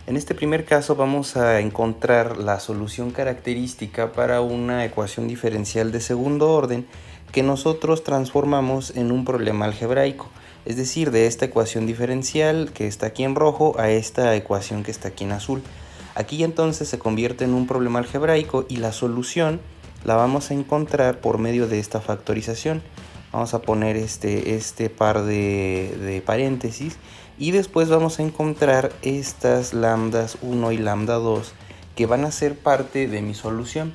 En este primer caso vamos a encontrar la solución característica para una ecuación diferencial de segundo orden que nosotros transformamos en un problema algebraico, es decir, de esta ecuación diferencial que está aquí en rojo a esta ecuación que está aquí en azul. Aquí entonces se convierte en un problema algebraico y la solución la vamos a encontrar por medio de esta factorización. Vamos a poner este par de paréntesis y después vamos a encontrar estas lambdas 1 y lambda 2 que van a ser parte de mi solución.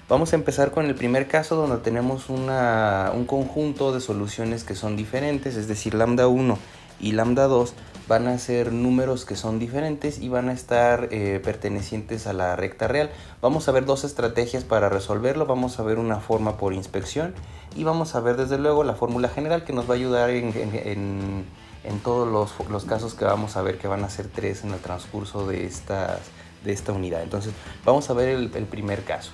Vamos a empezar con el primer caso donde tenemos un conjunto de soluciones que son diferentes, es decir, lambda 1 y lambda 2 van a ser números que son diferentes y van a estar pertenecientes a la recta real. Vamos a ver dos estrategias para resolverlo. Vamos a ver una forma por inspección y vamos a ver desde luego la fórmula general que nos va a ayudar en todos los casos que vamos a ver, que van a ser 3 en el transcurso de esta unidad. Entonces vamos a ver el primer caso.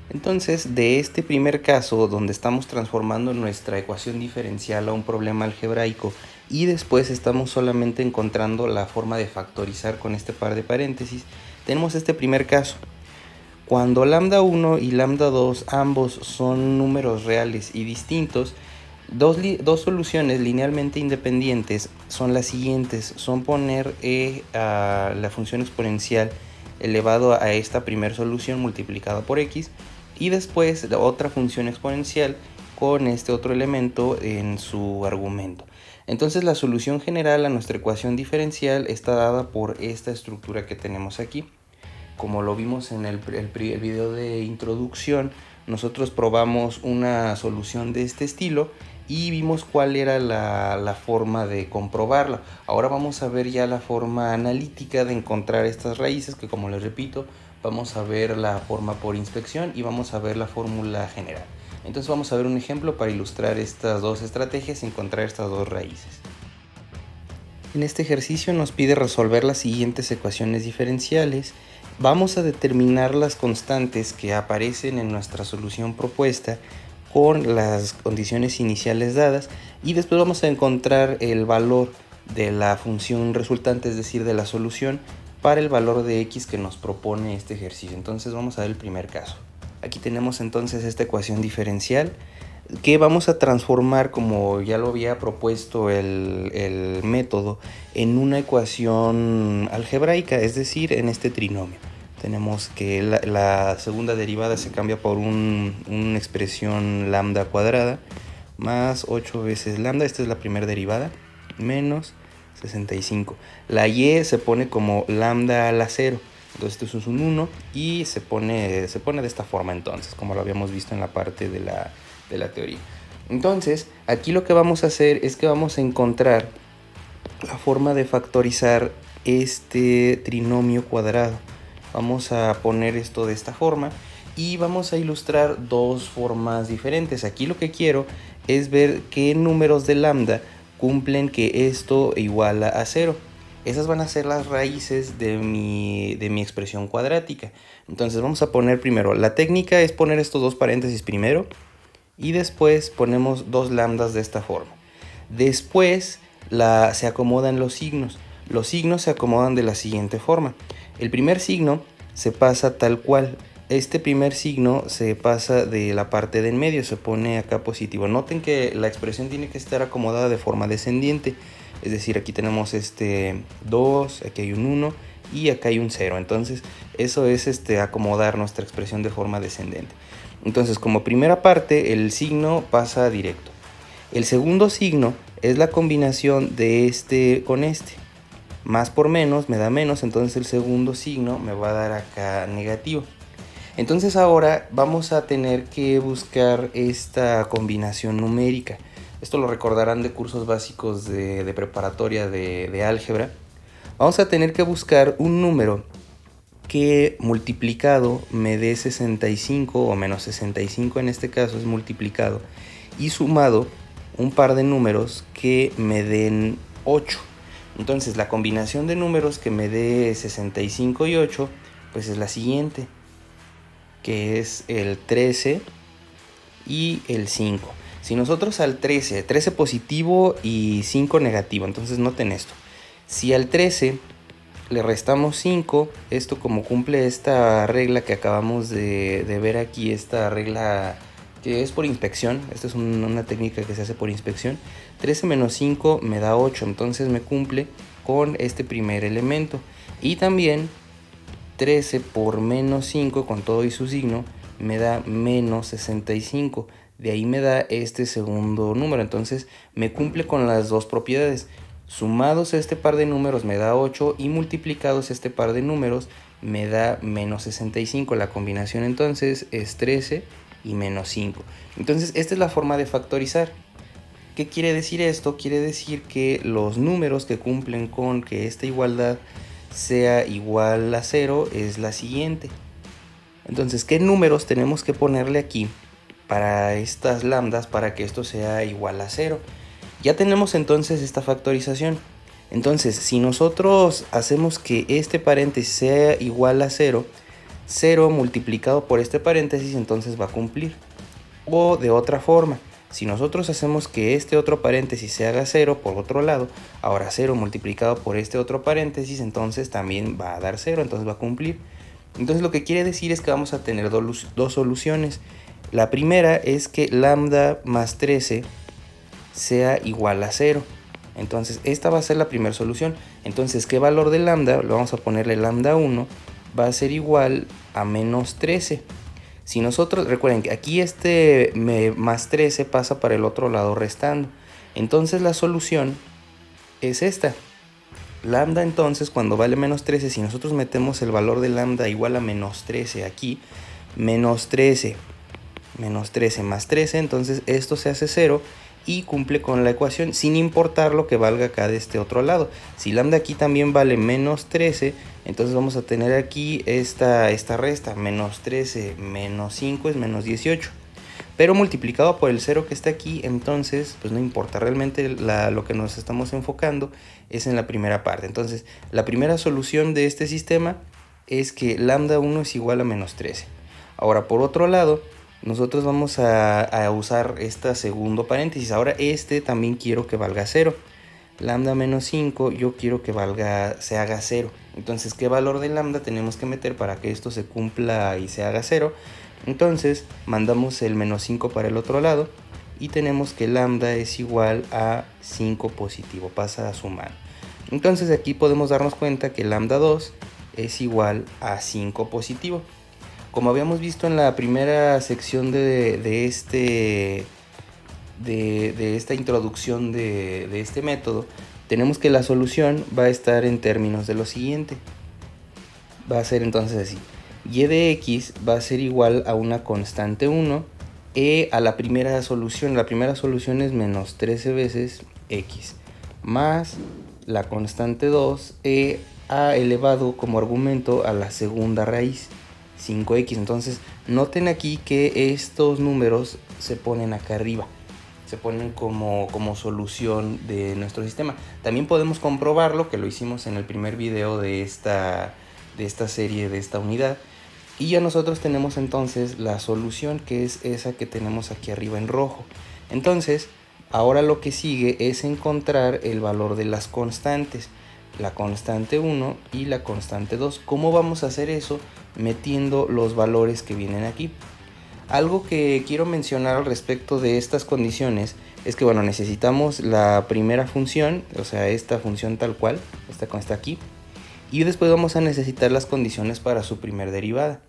Entonces, de este primer caso, donde estamos transformando nuestra ecuación diferencial a un problema algebraico y después estamos solamente encontrando la forma de factorizar con este par de paréntesis, tenemos este primer caso. Cuando lambda 1 y lambda 2 ambos son números reales y distintos, dos soluciones linealmente independientes son las siguientes. Son poner a la función exponencial elevado a esta primera solución multiplicada por x y después la otra función exponencial con este otro elemento en su argumento. Entonces la solución general a nuestra ecuación diferencial está dada por esta estructura que tenemos aquí. Como lo vimos en el video de introducción, nosotros probamos una solución de este estilo y vimos cuál era la forma de comprobarlo. Ahora vamos a ver ya la forma analítica de encontrar estas raíces, que como les repito, vamos a ver la forma por inspección y vamos a ver la fórmula general. Entonces vamos a ver un ejemplo para ilustrar estas dos estrategias y encontrar estas dos raíces. En este ejercicio nos pide resolver las siguientes ecuaciones diferenciales. Vamos a determinar las constantes que aparecen en nuestra solución propuesta con las condiciones iniciales dadas y después vamos a encontrar el valor de la función resultante, es decir, de la solución, para el valor de x que nos propone este ejercicio. Entonces vamos a ver el primer caso. Aquí tenemos entonces esta ecuación diferencial que vamos a transformar, como ya lo había propuesto el método, en una ecuación algebraica, es decir, en este trinomio. Tenemos que la segunda derivada se cambia por una expresión lambda cuadrada más 8 veces lambda, esta es la primera derivada, menos 65. La y se pone como lambda a la 0, entonces esto es un 1 y se pone de esta forma entonces, como lo habíamos visto en la parte de la teoría. Entonces, aquí lo que vamos a hacer es que vamos a encontrar la forma de factorizar este trinomio cuadrado. Vamos a poner esto de esta forma y vamos a ilustrar dos formas diferentes. Aquí lo que quiero es ver qué números de lambda cumplen que esto iguala a 0. Esas van a ser las raíces de mi expresión cuadrática. Entonces vamos a poner primero, la técnica es poner estos dos paréntesis primero y después ponemos dos lambdas de esta forma. Después se acomodan los signos. Los signos se acomodan de la siguiente forma. El primer signo se pasa tal cual. Este primer signo se pasa de la parte de en medio, se pone acá positivo. Noten que la expresión tiene que estar acomodada de forma descendiente. Es decir, aquí tenemos 2, aquí hay un 1 y acá hay un 0. Entonces eso es acomodar nuestra expresión de forma descendente. Entonces, como primera parte, el signo pasa directo. El segundo signo es la combinación de este con este. Más por menos me da menos, entonces el segundo signo me va a dar acá negativo. Entonces ahora vamos a tener que buscar esta combinación numérica. Esto lo recordarán de cursos básicos de preparatoria de álgebra. Vamos a tener que buscar un número que multiplicado me dé 65 o menos 65 en este caso es multiplicado y sumado un par de números que me den 8. Entonces la combinación de números que me dé 65 y 8 pues es la siguiente, que es el 13 y el 5. Si nosotros al 13 positivo y 5 negativo, entonces noten esto. Si al 13 le restamos 5, esto como cumple esta regla que acabamos de ver aquí, esta regla que es por inspección, esta es una técnica que se hace por inspección, 13 menos 5 me da 8, entonces me cumple con este primer elemento. Y también 13 por menos 5 con todo y su signo me da menos 65. De ahí me da este segundo número. Entonces me cumple con las dos propiedades. Sumados este par de números me da 8 y multiplicados este par de números me da menos 65. La combinación entonces es 13 y menos 5. Entonces esta es la forma de factorizar. ¿Qué quiere decir esto? Quiere decir que los números que cumplen con que esta igualdad sea igual a 0 es la siguiente. Entonces, ¿qué números tenemos que ponerle aquí para estas lambdas para que esto sea igual a 0? Ya tenemos entonces esta factorización. Entonces, si nosotros hacemos que este paréntesis sea igual a 0, 0 multiplicado por este paréntesis entonces va a cumplir. O de otra forma, si nosotros hacemos que este otro paréntesis se haga 0 por otro lado, ahora 0 multiplicado por este otro paréntesis, entonces también va a dar 0, entonces va a cumplir. Entonces lo que quiere decir es que vamos a tener dos soluciones. La primera es que lambda más 13 sea igual a 0. Entonces esta va a ser la primera solución. Entonces, ¿qué valor de lambda? Lo vamos a ponerle lambda 1, va a ser igual a menos 13. Si nosotros, recuerden que aquí este más 13 pasa para el otro lado restando. Entonces la solución es esta. Lambda entonces cuando vale menos 13, si nosotros metemos el valor de lambda igual a menos 13 aquí, menos 13 más 13, entonces esto se hace 0 y cumple con la ecuación sin importar lo que valga acá de este otro lado. Si lambda aquí también vale menos 13, entonces vamos a tener aquí esta resta, menos 13 menos 5 es menos 18. Pero multiplicado por el 0 que está aquí, entonces pues no importa, realmente lo que nos estamos enfocando es en la primera parte. Entonces la primera solución de este sistema es que lambda 1 es igual a menos 13. Ahora por otro lado, nosotros vamos a usar este segundo paréntesis. Ahora este también quiero que valga 0. Lambda menos 5 yo quiero que se haga 0. Entonces, ¿qué valor de lambda tenemos que meter para que esto se cumpla y se haga 0? Entonces, mandamos el menos 5 para el otro lado y tenemos que lambda es igual a 5 positivo, pasa a sumar. Entonces, aquí podemos darnos cuenta que lambda 2 es igual a 5 positivo. Como habíamos visto en la primera sección de esta introducción de este método, tenemos que la solución va a estar en términos de lo siguiente. Va a ser entonces así. Y de x va a ser igual a una constante 1 a la primera solución. La primera solución es menos 13 veces x más la constante 2 a elevado como argumento a la segunda raíz 5x. Entonces noten aquí que estos números se ponen acá arriba, se ponen como solución de nuestro sistema. También podemos comprobarlo, que lo hicimos en el primer video de esta serie, de esta unidad. Y ya nosotros tenemos entonces la solución, que es esa que tenemos aquí arriba en rojo. Entonces ahora lo que sigue es encontrar el valor de las constantes, la constante 1 y la constante 2. ¿Cómo vamos a hacer eso? Metiendo los valores que vienen aquí. Algo que quiero mencionar al respecto de estas condiciones es que, bueno, necesitamos la primera función, o sea, esta función tal cual, esta está aquí, y después vamos a necesitar las condiciones para su primer derivada.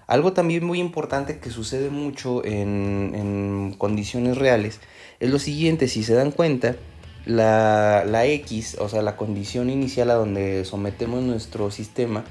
Algo también muy importante que sucede mucho en condiciones reales es lo siguiente: si se dan cuenta, la x, o sea, la condición inicial a donde sometemos nuestro sistema,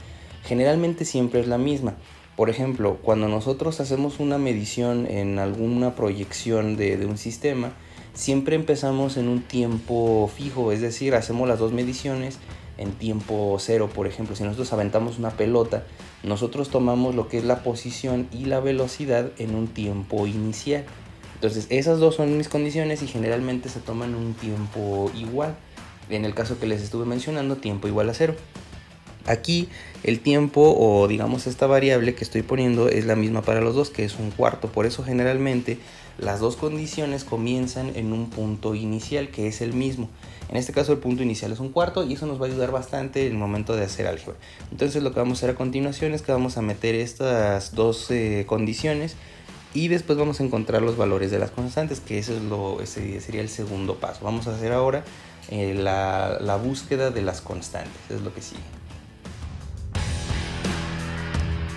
generalmente siempre es la misma. Por ejemplo, cuando nosotros hacemos una medición en alguna proyección de un sistema, siempre empezamos en un tiempo fijo, es decir, hacemos las dos mediciones en tiempo cero. Por ejemplo, si nosotros aventamos una pelota, nosotros tomamos lo que es la posición y la velocidad en un tiempo inicial. Entonces esas dos son mis condiciones y generalmente se toman un tiempo igual. En el caso que les estuve mencionando, tiempo igual a 0. Aquí el tiempo, o digamos esta variable que estoy poniendo, es la misma para los dos, que es un cuarto. Por eso generalmente las dos condiciones comienzan en un punto inicial que es el mismo. En este caso el punto inicial es un cuarto y eso nos va a ayudar bastante en el momento de hacer álgebra. Entonces lo que vamos a hacer a continuación es que vamos a meter estas dos condiciones y después vamos a encontrar los valores de las constantes, que ese sería el segundo paso. Vamos a hacer ahora la búsqueda de las constantes, es lo que sigue.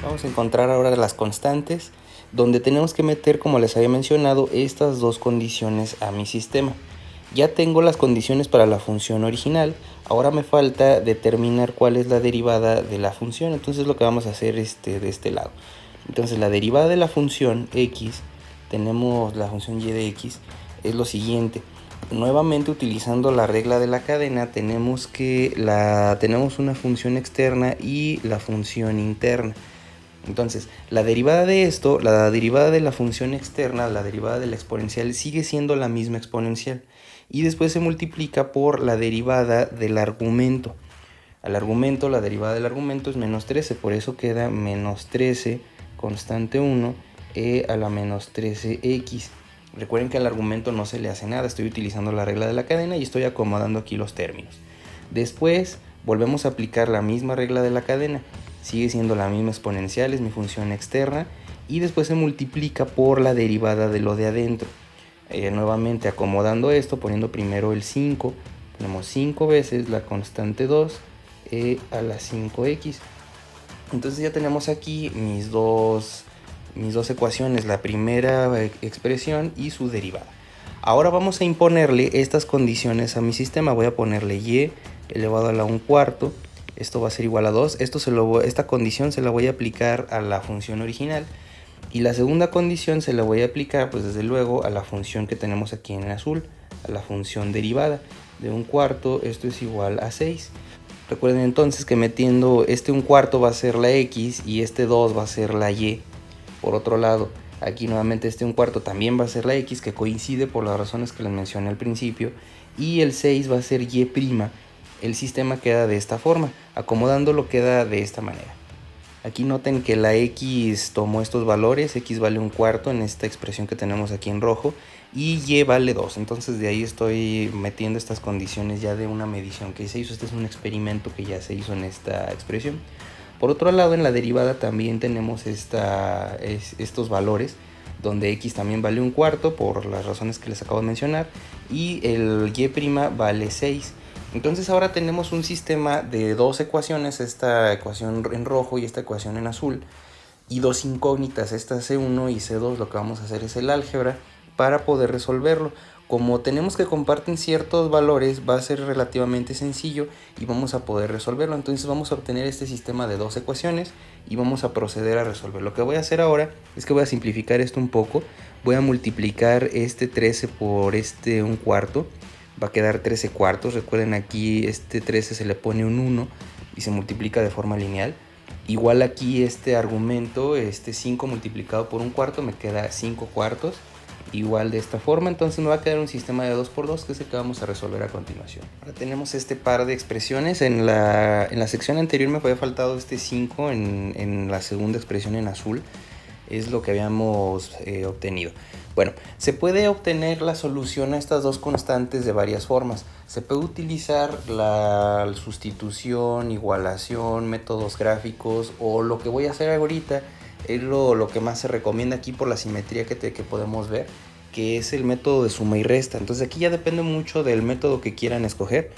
Vamos a encontrar ahora las constantes, donde tenemos que meter, como les había mencionado, estas dos condiciones a mi sistema. Ya tengo las condiciones para la función original, ahora me falta determinar cuál es la derivada de la función, entonces lo que vamos a hacer es de este lado. Entonces la derivada de la función x, tenemos la función y de x, es lo siguiente. Nuevamente utilizando la regla de la cadena tenemos una función externa y la función interna. Entonces, la derivada de esto, la derivada de la función externa, la derivada de la exponencial, sigue siendo la misma exponencial. Y después se multiplica por la derivada del argumento. Al argumento, la derivada del argumento es menos 13, por eso queda menos 13 constante 1 e a la menos 13x. Recuerden que al argumento no se le hace nada, estoy utilizando la regla de la cadena y estoy acomodando aquí los términos. Después volvemos a aplicar la misma regla de la cadena. Sigue siendo la misma exponencial, es mi función externa, y después se multiplica por la derivada de lo de adentro. Nuevamente acomodando esto, poniendo primero el 5, ponemos 5 veces la constante 2 a la 5x. Entonces ya tenemos aquí mis dos ecuaciones, la primera expresión y su derivada. Ahora vamos a imponerle estas condiciones a mi sistema. Voy a ponerle y elevado a la 1/4. Esto va a ser igual a 2. Esta condición se la voy a aplicar a la función original. Y la segunda condición se la voy a aplicar, pues desde luego, a la función que tenemos aquí en azul, a la función derivada. De 1/4, esto es igual a 6. Recuerden entonces que metiendo este 1/4 va a ser la x y este 2 va a ser la y. Por otro lado, aquí nuevamente este 1/4 también va a ser la x, que coincide por las razones que les mencioné al principio. Y el 6 va a ser y'. El sistema queda de esta forma, acomodándolo queda de esta manera. Aquí noten que la x tomó estos valores, x vale 1/4 en esta expresión que tenemos aquí en rojo y y vale 2, entonces de ahí estoy metiendo estas condiciones ya de una medición que se hizo. Este es un experimento que ya se hizo en esta expresión. Por otro lado, en la derivada también tenemos estos valores, donde x también vale 1/4 por las razones que les acabo de mencionar y el y' vale 6. Entonces ahora tenemos un sistema de dos ecuaciones, esta ecuación en rojo y esta ecuación en azul, y dos incógnitas, esta C1 y C2. Lo que vamos a hacer es el álgebra para poder resolverlo. Como tenemos que comparten ciertos valores, va a ser relativamente sencillo y vamos a poder resolverlo. Entonces vamos a obtener este sistema de dos ecuaciones y vamos a proceder a resolver. Lo que voy a hacer ahora es que voy a simplificar esto un poco. Voy a multiplicar este 13 por este 1/4. Va a quedar 13/4. Recuerden, aquí este 13 se le pone un 1 y se multiplica de forma lineal. Igual aquí este argumento, este 5 multiplicado por 1/4 me queda 5/4. Igual de esta forma, entonces me va a quedar un sistema de 2 por 2, que es el que vamos a resolver a continuación. Ahora tenemos este par de expresiones. En la sección anterior me había faltado este 5 en la segunda expresión en azul. Es lo que habíamos obtenido. Bueno, se puede obtener la solución a estas dos constantes de varias formas. Se puede utilizar la sustitución, igualación, métodos gráficos, o lo que voy a hacer ahorita es lo que más se recomienda aquí por la simetría que podemos ver, que es el método de suma y resta. Entonces aquí ya depende mucho del método que quieran escoger.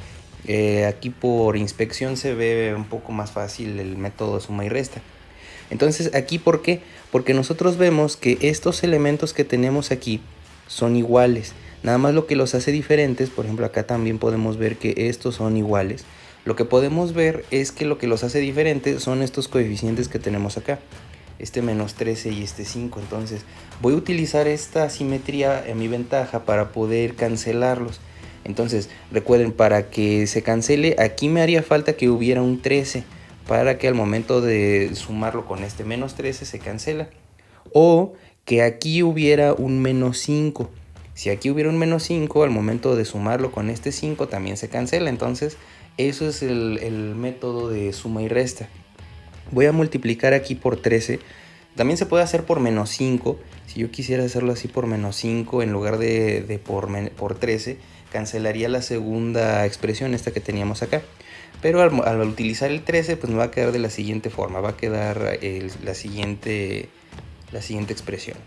Aquí por inspección se ve un poco más fácil el método de suma y resta. Entonces aquí, ¿por qué? Porque nosotros vemos que estos elementos que tenemos aquí son iguales. Nada más lo que los hace diferentes, por ejemplo acá también podemos ver que estos son iguales. Lo que podemos ver es que lo que los hace diferentes son estos coeficientes que tenemos acá. Este menos 13 y este 5. Entonces voy a utilizar esta simetría en mi ventaja para poder cancelarlos. Entonces recuerden, para que se cancele, aquí me haría falta que hubiera un 13, para que al momento de sumarlo con este menos 13 se cancela. O que aquí hubiera un menos 5. Si aquí hubiera un menos 5, al momento de sumarlo con este 5 también se cancela. Entonces eso es el método de suma y resta. Voy a multiplicar aquí por 13. También se puede hacer por menos 5. Si yo quisiera hacerlo así por menos 5 en lugar de por 13, cancelaría la segunda expresión, esta que teníamos acá. Pero al utilizar el 13, pues me va a quedar de la siguiente forma. Va a quedar la siguiente expresión.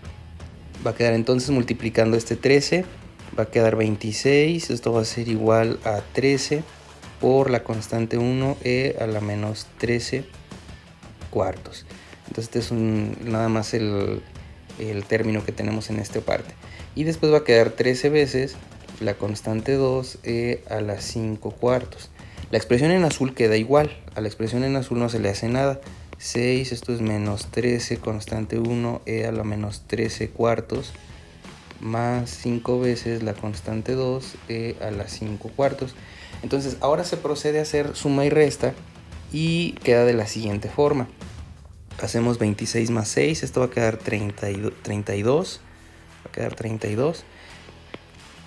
Va a quedar entonces multiplicando este 13, va a quedar 26. Esto va a ser igual a 13 por la constante 1 a la menos 13 cuartos. Entonces este es nada más el término que tenemos en esta parte. Y después va a quedar 13 veces la constante 2 a la 5 cuartos. La expresión en azul queda igual. A la expresión en azul no se le hace nada. 6, esto es menos 13, constante 1 a la menos 13 cuartos, más 5 veces la constante 2 a la 5 cuartos. Entonces ahora se procede a hacer suma y resta y queda de la siguiente forma. Hacemos 26 más 6, esto va a quedar 32. Va a quedar 32.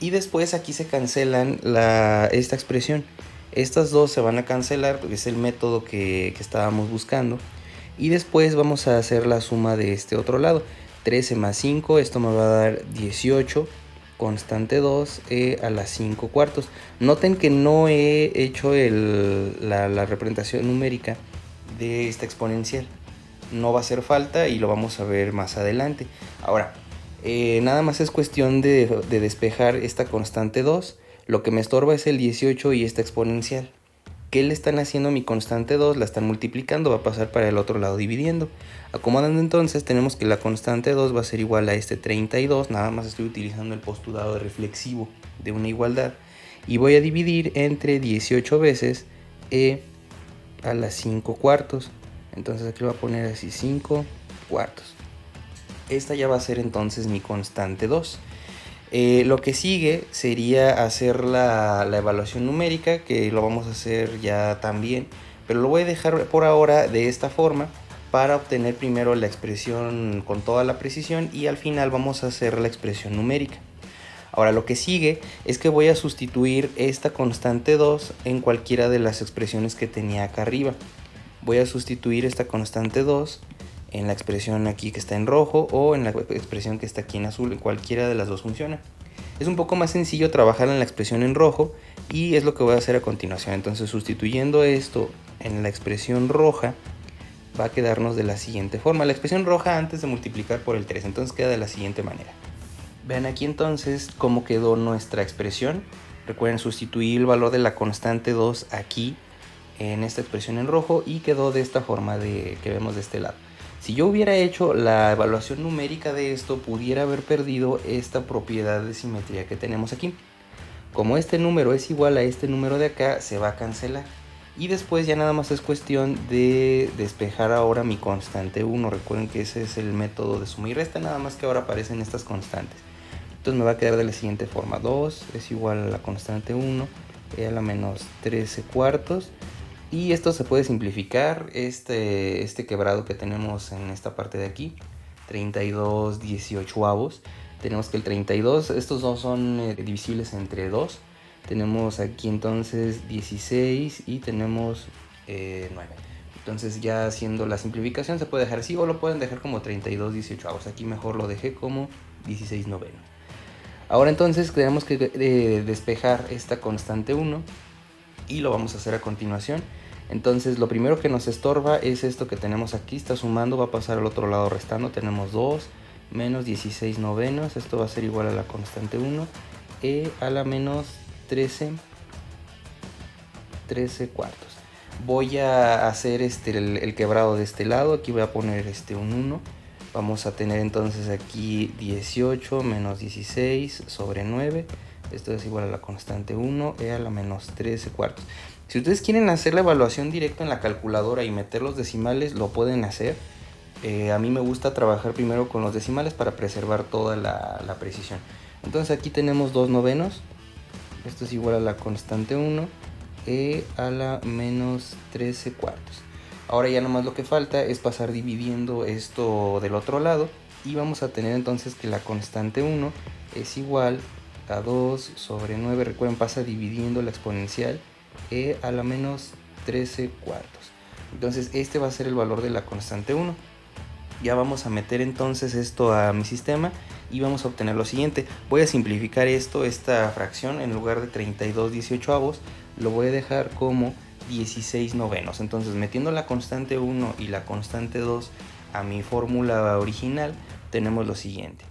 Y después aquí se cancelan esta expresión. Estas dos se van a cancelar porque es el método que estábamos buscando. Y después vamos a hacer la suma de este otro lado. 13 más 5, esto me va a dar 18, constante 2 a la 5 cuartos. Noten que no he hecho la representación numérica de esta exponencial. No va a hacer falta y lo vamos a ver más adelante. Ahora, nada más es cuestión de despejar esta constante 2. Lo que me estorba es el 18 y esta exponencial. ¿Qué le están haciendo a mi constante 2? La están multiplicando, va a pasar para el otro lado dividiendo. Acomodando entonces tenemos que la constante 2 va a ser igual a este 32, nada más estoy utilizando el postulado reflexivo de una igualdad. Y voy a dividir entre 18 veces a la 5 cuartos. Entonces aquí lo voy a poner así, 5 cuartos. Esta ya va a ser entonces mi constante 2. Lo que sigue sería hacer la evaluación numérica, que lo vamos a hacer ya también, pero lo voy a dejar por ahora de esta forma para obtener primero la expresión con toda la precisión y al final vamos a hacer la expresión numérica. Ahora lo que sigue es que voy a sustituir esta constante 2 en cualquiera de las expresiones que tenía acá arriba. Voy a sustituir esta constante 2 en la expresión aquí que está en rojo o en la expresión que está aquí en azul, en cualquiera de las dos funciona. Es un poco más sencillo trabajar en la expresión en rojo y es lo que voy a hacer a continuación. Entonces sustituyendo esto en la expresión roja va a quedarnos de la siguiente forma. La expresión roja antes de multiplicar por el 3, entonces queda de la siguiente manera. Vean aquí entonces cómo quedó nuestra expresión. Recuerden sustituir el valor de la constante 2 aquí en esta expresión en rojo y quedó de esta forma que vemos de este lado. Si yo hubiera hecho la evaluación numérica de esto, pudiera haber perdido esta propiedad de simetría que tenemos aquí. Como este número es igual a este número de acá, se va a cancelar. Y después ya nada más es cuestión de despejar ahora mi constante 1. Recuerden que ese es el método de suma y resta, nada más que ahora aparecen estas constantes. Entonces me va a quedar de la siguiente forma. 2 es igual a la constante 1 a la menos 13 cuartos. Y esto se puede simplificar, este quebrado que tenemos en esta parte de aquí, 32 18avos. Tenemos que el 32, estos dos son divisibles entre 2. Tenemos aquí entonces 16 y tenemos 9. Entonces ya haciendo la simplificación se puede dejar así o lo pueden dejar como 32 18avos. Aquí mejor lo dejé como 16 novenos. Ahora entonces tenemos que despejar esta constante 1 y lo vamos a hacer a continuación. Entonces lo primero que nos estorba es esto que tenemos aquí, está sumando, va a pasar al otro lado restando. Tenemos 2 menos 16 novenos, esto va a ser igual a la constante 1 a la menos 13 cuartos. Voy a hacer el quebrado de este lado, aquí voy a poner un 1. Vamos a tener entonces aquí 18 menos 16 sobre 9. Esto es igual a la constante 1 a la menos 13 cuartos. Si ustedes quieren hacer la evaluación directa en la calculadora y meter los decimales, lo pueden hacer. A mí me gusta trabajar primero con los decimales para preservar toda la precisión. Entonces aquí tenemos 2 novenos. Esto es igual a la constante 1 a la menos 13 cuartos. Ahora ya nomás lo que falta es pasar dividiendo esto del otro lado. Y vamos a tener entonces que la constante 1 es igual a 2 sobre 9. Recuerden, pasa dividiendo la exponencial a la menos 13 cuartos. Entonces este va a ser el valor de la constante 1. Ya vamos a meter entonces esto a mi sistema. y vamos a obtener lo siguiente. Voy a simplificar esta fracción, en lugar de 32/18, lo voy a dejar como 16/9. Entonces, metiendo la constante 1 y la constante 2 a mi fórmula original, tenemos lo siguiente.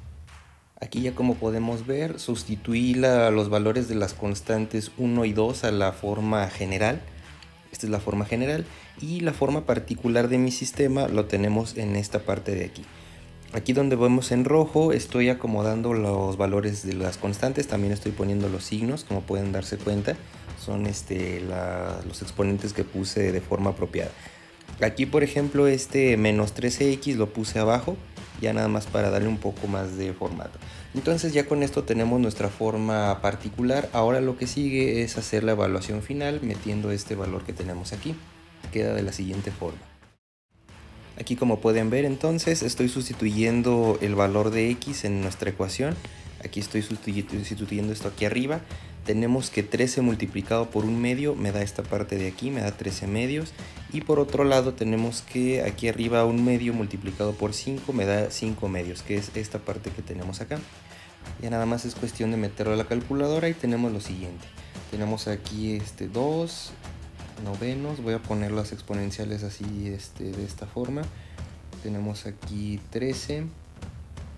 Aquí ya, como podemos ver, sustituí los valores de las constantes 1 y 2 a la forma general. Esta es la forma general, y la forma particular de mi sistema lo tenemos en esta parte de aquí. Aquí donde vemos en rojo estoy acomodando los valores de las constantes, también estoy poniendo los signos, como pueden darse cuenta, son los exponentes que puse de forma apropiada. Aquí, por ejemplo, menos 13x lo puse abajo, ya nada más para darle un poco más de formato. Entonces ya con esto tenemos nuestra forma particular. Ahora lo que sigue es hacer la evaluación final metiendo este valor que tenemos aquí. Queda de la siguiente forma. Aquí, como pueden ver, entonces estoy sustituyendo el valor de x en nuestra ecuación. Aquí estoy sustituyendo esto aquí arriba. Tenemos que 13 multiplicado por 1/2 me da esta parte de aquí, me da 13 medios. Y por otro lado tenemos que aquí arriba 1/2 multiplicado por 5 me da 5 medios, que es esta parte que tenemos acá. Ya nada más es cuestión de meterlo a la calculadora y tenemos lo siguiente. Tenemos aquí 2 novenos, voy a poner las exponenciales así de esta forma. Tenemos aquí 13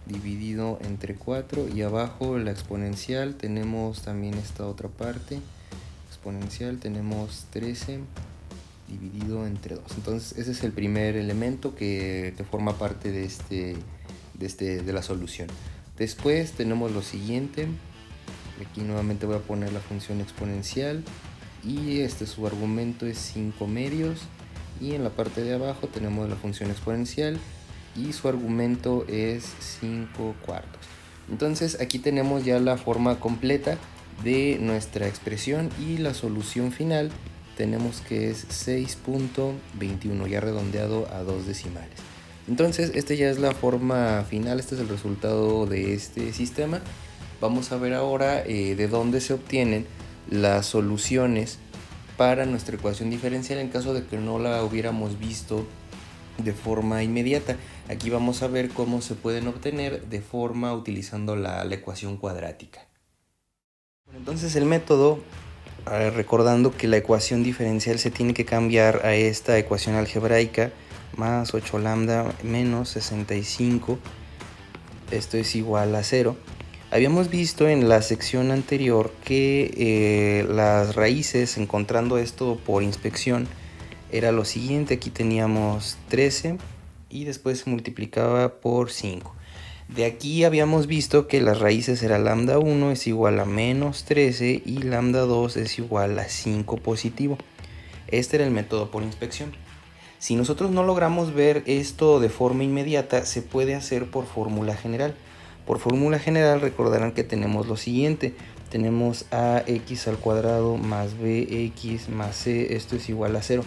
dividido entre 4, y abajo la exponencial tenemos también esta otra parte exponencial, tenemos 13 dividido entre 2. Entonces ese es el primer elemento que forma parte de la solución. Después tenemos lo siguiente. Aquí nuevamente voy a poner la función exponencial, y su argumento es 5 medios, y en la parte de abajo tenemos la función exponencial y su argumento es 5 cuartos. Entonces aquí tenemos ya la forma completa de nuestra expresión, y la solución final tenemos que es 6.21, ya redondeado a 2 decimales. Entonces ya es la forma final, este es el resultado de este sistema. Vamos a ver ahora de dónde se obtienen las soluciones para nuestra ecuación diferencial en caso de que no la hubiéramos visto de forma inmediata. Aquí vamos a ver cómo se pueden obtener de forma utilizando la ecuación cuadrática. Entonces el método, recordando que la ecuación diferencial se tiene que cambiar a esta ecuación algebraica, más 8 lambda menos 65, esto es igual a 0. Habíamos visto en la sección anterior que las raíces, encontrando esto por inspección, era lo siguiente. Aquí teníamos 13 y después se multiplicaba por 5. De aquí habíamos visto que las raíces era lambda 1 es igual a menos 13 y lambda 2 es igual a 5 positivo. Este era el método por inspección. Si nosotros no logramos ver esto de forma inmediata, se puede hacer por fórmula general. Por fórmula general recordarán que tenemos lo siguiente. Tenemos ax al cuadrado más bx más c, esto es igual a 0.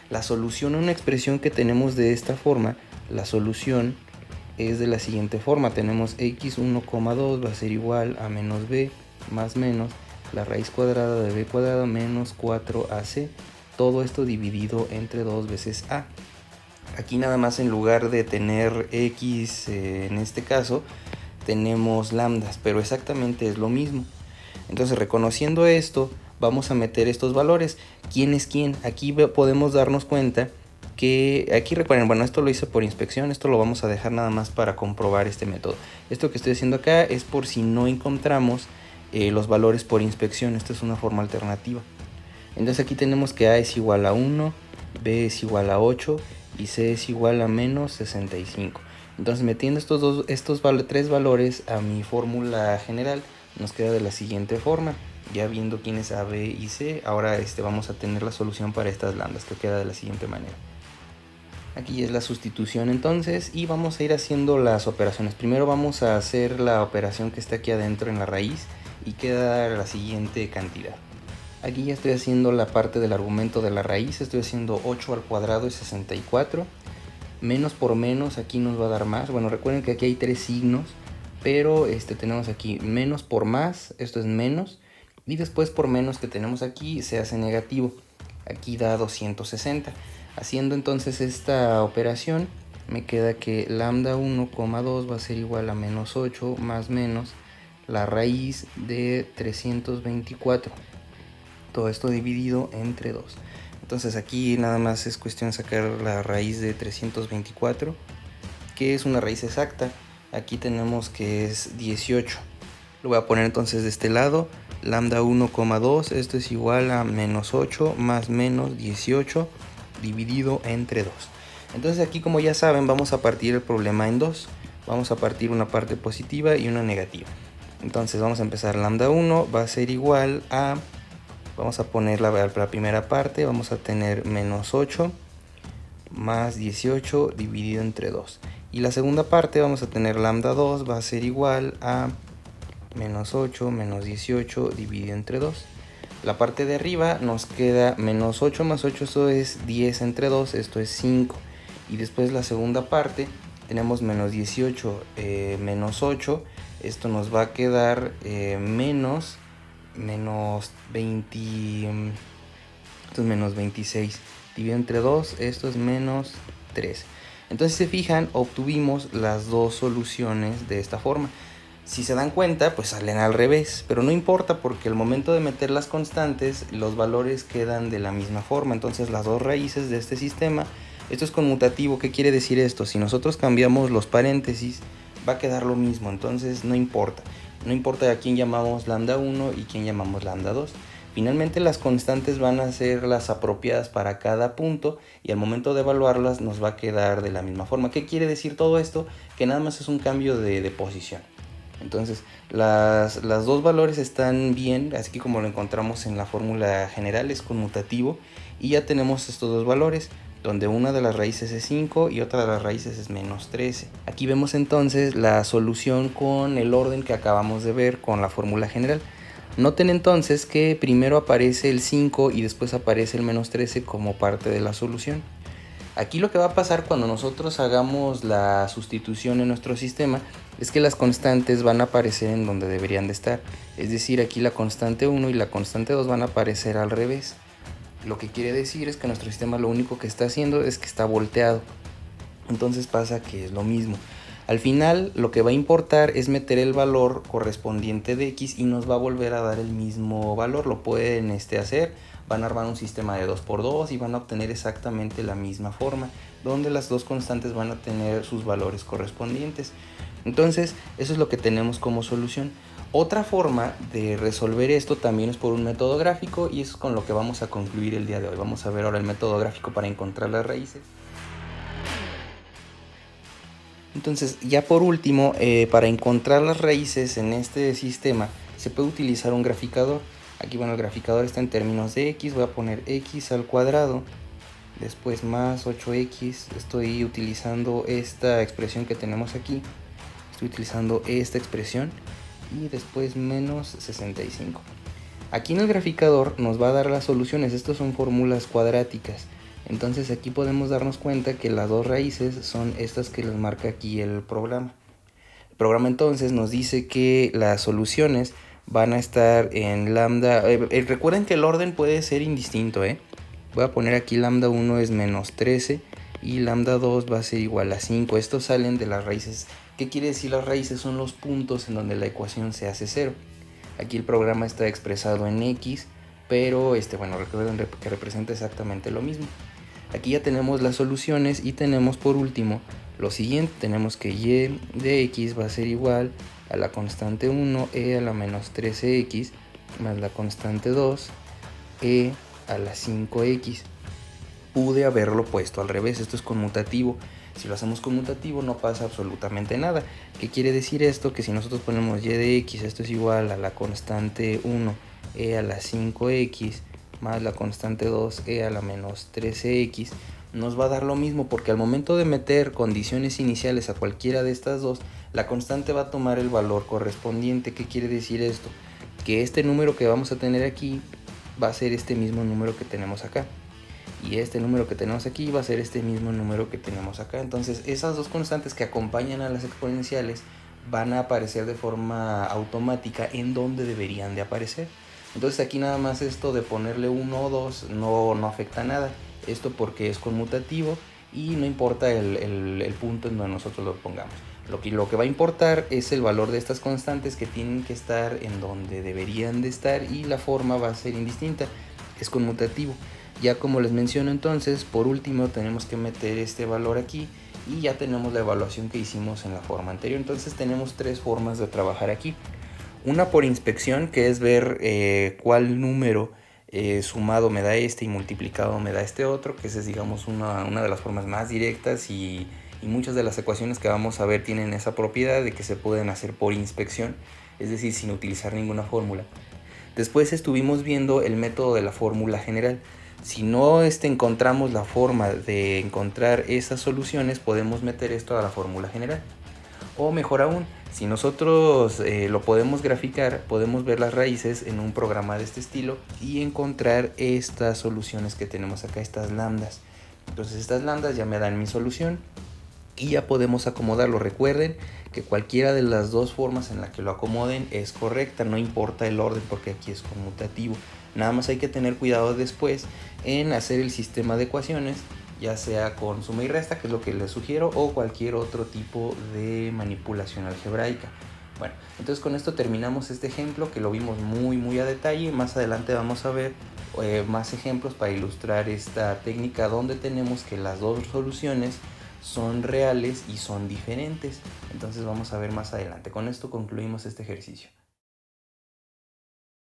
La solución a una expresión que tenemos de esta forma, la solución es de la siguiente forma. Tenemos x 1,2 va a ser igual a menos b más menos la raíz cuadrada de b cuadrado menos 4ac. Todo esto dividido entre 2 veces a. Aquí nada más, en lugar de tener x en este caso, tenemos lambdas, pero exactamente es lo mismo. Entonces, reconociendo esto, vamos a meter estos valores. ¿Quién es quién? Aquí podemos darnos cuenta que, aquí recuerden, bueno, esto lo hice por inspección, esto lo vamos a dejar nada más para comprobar este método. Esto que estoy haciendo acá es por si no encontramos los valores por inspección. Esta es una forma alternativa. Entonces aquí tenemos que a es igual a 1, b es igual a 8 y c es igual a menos 65. Entonces, metiendo estos tres valores a mi fórmula general, nos queda de la siguiente forma. Ya viendo quién es a, b y c, ahora vamos a tener la solución para estas lambdas, que queda de la siguiente manera. Aquí es la sustitución entonces, y vamos a ir haciendo las operaciones. Primero vamos a hacer la operación que está aquí adentro en la raíz, y queda la siguiente cantidad. Aquí ya estoy haciendo la parte del argumento de la raíz, estoy haciendo 8 al cuadrado es 64. Menos por menos aquí nos va a dar más. Bueno, recuerden que aquí hay 3 signos, pero tenemos aquí menos por más, esto es menos, y después por menos que tenemos aquí se hace negativo. Aquí da 260. Haciendo entonces esta operación, me queda que lambda 1,2 va a ser igual a menos 8 más menos la raíz de 324. Todo esto dividido entre 2. Entonces aquí nada más es cuestión de sacar la raíz de 324, que es una raíz exacta. Aquí tenemos que es 18. Lo voy a poner entonces de este lado. Lambda 1,2, esto es igual a menos 8 más menos 18 dividido entre 2. Entonces aquí, como ya saben, vamos a partir el problema en dos. Vamos a partir una parte positiva y una negativa. Entonces vamos a empezar. Lambda 1 va a ser igual a, vamos a poner la primera parte, vamos a tener menos 8 más 18 dividido entre 2. Y la segunda parte vamos a tener lambda 2 va a ser igual a menos 8 menos 18 dividido entre 2. La parte de arriba nos queda menos 8 más 8, eso es 10 entre 2, esto es 5. Y después la segunda parte tenemos menos 18 menos 8, esto nos va a quedar menos 20, esto es menos 26 dividido entre 2, esto es menos 3. Entonces, si se fijan, obtuvimos las dos soluciones de esta forma. Si se dan cuenta, pues salen al revés, pero no importa porque al momento de meter las constantes, los valores quedan de la misma forma. Entonces las dos raíces de este sistema, esto es conmutativo. ¿Qué quiere decir esto? Si nosotros cambiamos los paréntesis, va a quedar lo mismo, entonces no importa. No importa a quién llamamos lambda 1 y quién llamamos lambda 2. Finalmente las constantes van a ser las apropiadas para cada punto y al momento de evaluarlas nos va a quedar de la misma forma. ¿Qué quiere decir todo esto? Que nada más es un cambio de posición. Entonces las dos valores están bien, así que como lo encontramos en la fórmula general es conmutativo y ya tenemos estos dos valores, donde una de las raíces es 5 y otra de las raíces es menos 13. Aquí vemos entonces la solución con el orden que acabamos de ver con la fórmula general. Noten entonces que primero aparece el 5 y después aparece el menos 13 como parte de la solución. Aquí lo que va a pasar cuando nosotros hagamos la sustitución en nuestro sistema es que las constantes van a aparecer en donde deberían de estar. Es decir, aquí la constante 1 y la constante 2 van a aparecer al revés. Lo que quiere decir es que nuestro sistema lo único que está haciendo es que está volteado. Entonces pasa que es lo mismo. Al final lo que va a importar es meter el valor correspondiente de x y nos va a volver a dar el mismo valor. Lo pueden hacer. Van a armar un sistema de 2×2 y van a obtener exactamente la misma forma, donde las dos constantes van a tener sus valores correspondientes. Entonces, eso es lo que tenemos como solución. Otra forma de resolver esto también es por un método gráfico y eso es con lo que vamos a concluir el día de hoy. Vamos a ver ahora el método gráfico para encontrar las raíces. Entonces, ya por último, para encontrar las raíces en este sistema se puede utilizar un graficador. Aquí, bueno, el graficador está en términos de x, voy a poner x al cuadrado, después más 8x, estoy utilizando esta expresión que tenemos aquí, estoy utilizando esta expresión, y después menos 65. Aquí en el graficador nos va a dar las soluciones, estas son fórmulas cuadráticas, entonces aquí podemos darnos cuenta que las dos raíces son estas que les marca aquí el programa. El programa entonces nos dice que las soluciones van a estar en lambda. Recuerden que el orden puede ser indistinto. Voy a poner aquí lambda 1 es menos 13 y lambda 2 va a ser igual a 5. Estos salen de las raíces. ¿Qué quiere decir las raíces? Son los puntos en donde la ecuación se hace cero. Aquí el programa está expresado en x, pero bueno, recuerden que representa exactamente lo mismo. Aquí ya tenemos las soluciones y tenemos por último lo siguiente. Tenemos que y de x va a ser igual a la constante 1 a la menos 13x más la constante 2 a la 5x. Pude haberlo puesto al revés, esto es conmutativo. Si lo hacemos conmutativo no pasa absolutamente nada. ¿Qué quiere decir esto? Que si nosotros ponemos y de x, esto es igual a la constante 1 a la 5x más la constante 2 a la menos 13x, nos va a dar lo mismo, porque al momento de meter condiciones iniciales a cualquiera de estas dos, la constante va a tomar el valor correspondiente. ¿Qué quiere decir esto? Que este número que vamos a tener aquí va a ser este mismo número que tenemos acá, y este número que tenemos aquí va a ser este mismo número que tenemos acá. Entonces esas dos constantes que acompañan a las exponenciales van a aparecer de forma automática en donde deberían de aparecer. Entonces aquí nada más esto de ponerle 1 o 2 no afecta nada. Esto porque es conmutativo y no importa el punto en donde nosotros lo pongamos. Lo que va a importar es el valor de estas constantes, que tienen que estar en donde deberían de estar, y la forma va a ser indistinta, es conmutativo. Ya como les menciono, entonces por último tenemos que meter este valor aquí y ya tenemos la evaluación que hicimos en la forma anterior. Entonces tenemos tres formas de trabajar aquí. Una por inspección, que es ver cuál número sumado me da este y multiplicado me da este otro, que esa es, digamos, una de las formas más directas, y muchas de las ecuaciones que vamos a ver tienen esa propiedad de que se pueden hacer por inspección, es decir, sin utilizar ninguna fórmula. Después estuvimos viendo el método de la fórmula general. Si no encontramos la forma de encontrar esas soluciones, podemos meter esto a la fórmula general. O mejor aún, si nosotros lo podemos graficar, podemos ver las raíces en un programa de este estilo y encontrar estas soluciones que tenemos acá, estas lambdas. Entonces estas lambdas ya me dan mi solución y ya podemos acomodarlo. Recuerden que cualquiera de las dos formas en la que lo acomoden es correcta, no importa el orden, porque aquí es conmutativo. Nada más hay que tener cuidado después en hacer el sistema de ecuaciones, ya sea con suma y resta, que es lo que les sugiero, o cualquier otro tipo de manipulación algebraica. Bueno, entonces con esto terminamos este ejemplo, que lo vimos muy a detalle. Más adelante vamos a ver más ejemplos para ilustrar esta técnica, donde tenemos que las dos soluciones son reales y son diferentes. Entonces vamos a ver más adelante. Con esto concluimos este ejercicio.